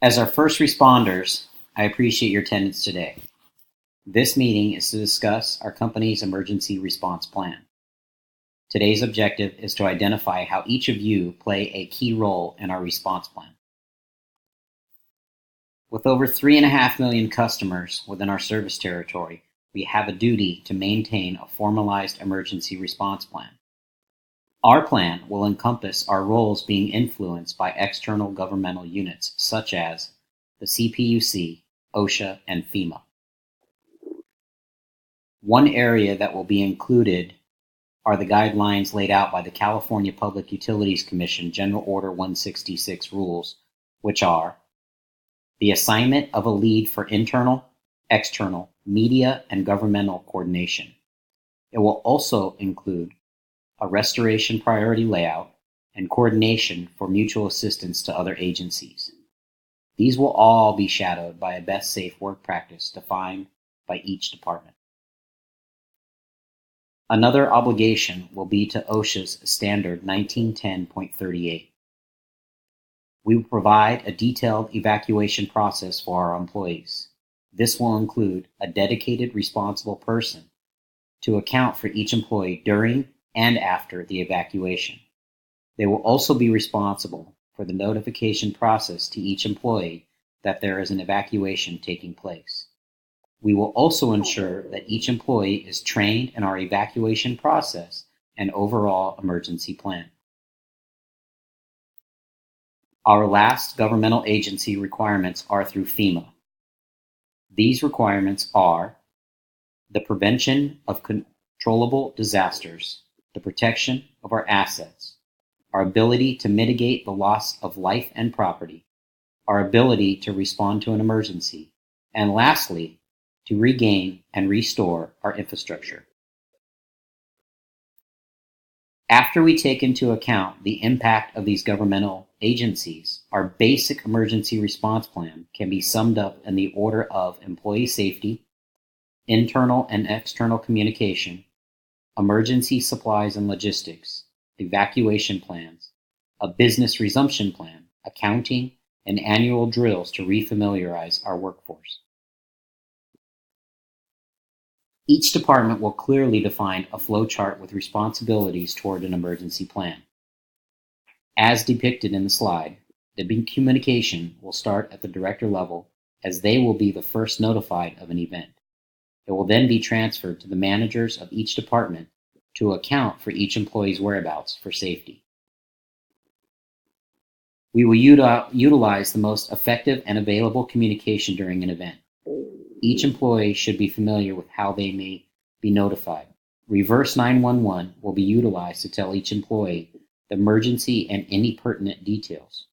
As our first responders, I appreciate your attendance today. This meeting is to discuss our company's emergency response plan. Today's objective is to identify how each of you play a key role in our response plan. With over 3.5 million customers within our service territory, we have a duty to maintain a formalized emergency response plan. Our plan will encompass our roles being influenced by external governmental units such as the CPUC, OSHA, and FEMA. One area that will be included are the guidelines laid out by the California Public Utilities Commission General Order 166 rules, which are the assignment of a lead for internal, external, media, and governmental coordination. It will also include a restoration priority layout, and coordination for mutual assistance to other agencies. These will all be shadowed by a best safe work practice defined by each department. Another obligation will be to OSHA's Standard 1910.38. We will provide a detailed evacuation process for our employees. This will include a dedicated responsible person to account for each employee during and after the evacuation. They will also be responsible for the notification process to each employee that there is an evacuation taking place. We will also ensure that each employee is trained in our evacuation process and overall emergency plan. Our last governmental agency requirements are through FEMA. These requirements are the prevention of controllable disasters, the protection of our assets, our ability to mitigate the loss of life and property, our ability to respond to an emergency, and lastly, to regain and restore our infrastructure. After we take into account the impact of these governmental agencies, our basic emergency response plan can be summed up in the order of employee safety, internal and external communication, emergency supplies and logistics, evacuation plans, a business resumption plan, accounting, and annual drills to refamiliarize our workforce. Each department will clearly define a flow chart with responsibilities toward an emergency plan. As depicted in the slide, the communication will start at the director level as they will be the first notified of an event. It will then be transferred to the managers of each department to account for each employee's whereabouts for safety. We will utilize the most effective and available communication during an event. Each employee should be familiar with how they may be notified. Reverse 911 will be utilized to tell each employee the emergency and any pertinent details.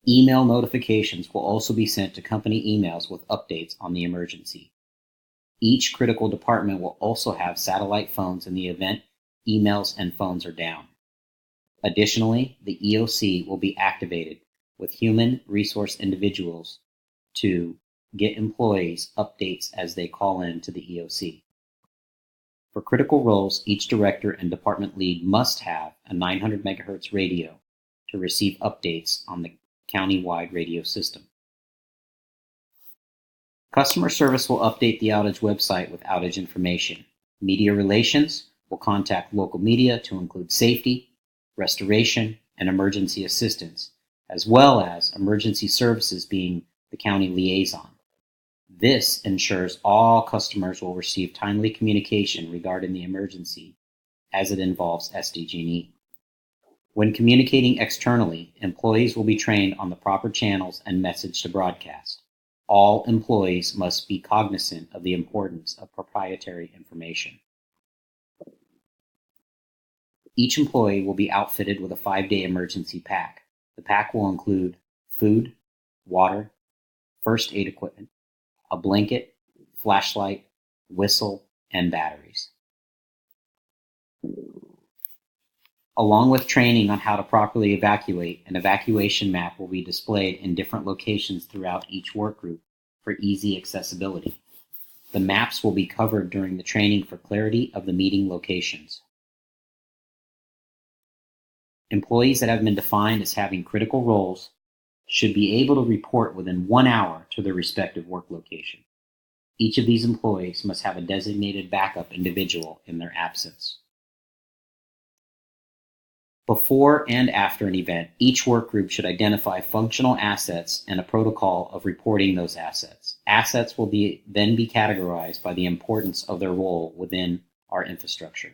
Email notifications will also be sent to company emails with updates on the emergency. Each critical department will also have satellite phones in the event emails and phones are down. Additionally, the EOC will be activated with human resource individuals to get employees updates as they call in to the EOC. For critical roles, each director and department lead must have a 900 MHz radio to receive updates on the county-wide radio system. Customer service will update the outage website with outage information. Media relations will contact local media to include safety, restoration, and emergency assistance, as well as emergency services being the county liaison. This ensures all customers will receive timely communication regarding the emergency as it involves SDG&E. When communicating externally, employees will be trained on the proper channels and message to broadcast. All employees must be cognizant of the importance of proprietary information. Each employee will be outfitted with a 5-day emergency pack. The pack will include food, water, first aid equipment, a blanket, flashlight, whistle, and batteries. Along with training on how to properly evacuate, an evacuation map will be displayed in different locations throughout each work group for easy accessibility. The maps will be covered during the training for clarity of the meeting locations. Employees that have been defined as having critical roles should be able to report within 1 hour to their respective work location. Each of these employees must have a designated backup individual in their absence. Before and after an event, each work group should identify functional assets and a protocol of reporting those assets. Assets will then be categorized by the importance of their role within our infrastructure.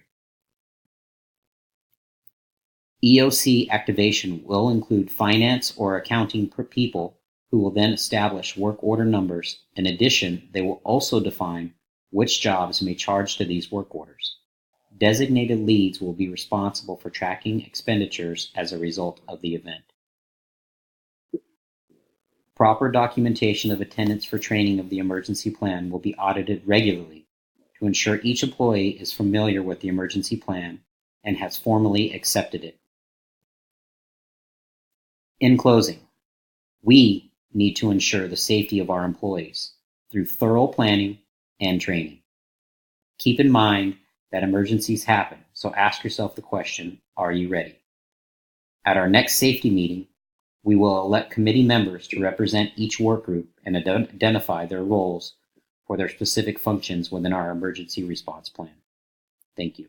EOC activation will include finance or accounting people who will then establish work order numbers. In addition, they will also define which jobs may charge to these work orders. Designated leads will be responsible for tracking expenditures as a result of the event. Proper documentation of attendance for training of the emergency plan will be audited regularly to ensure each employee is familiar with the emergency plan and has formally accepted it. In closing, we need to ensure the safety of our employees through thorough planning and training. Keep in mind that emergencies happen, so ask yourself the question, are you ready? At our next safety meeting, we will elect committee members to represent each work group and identify their roles for their specific functions within our emergency response plan. Thank you.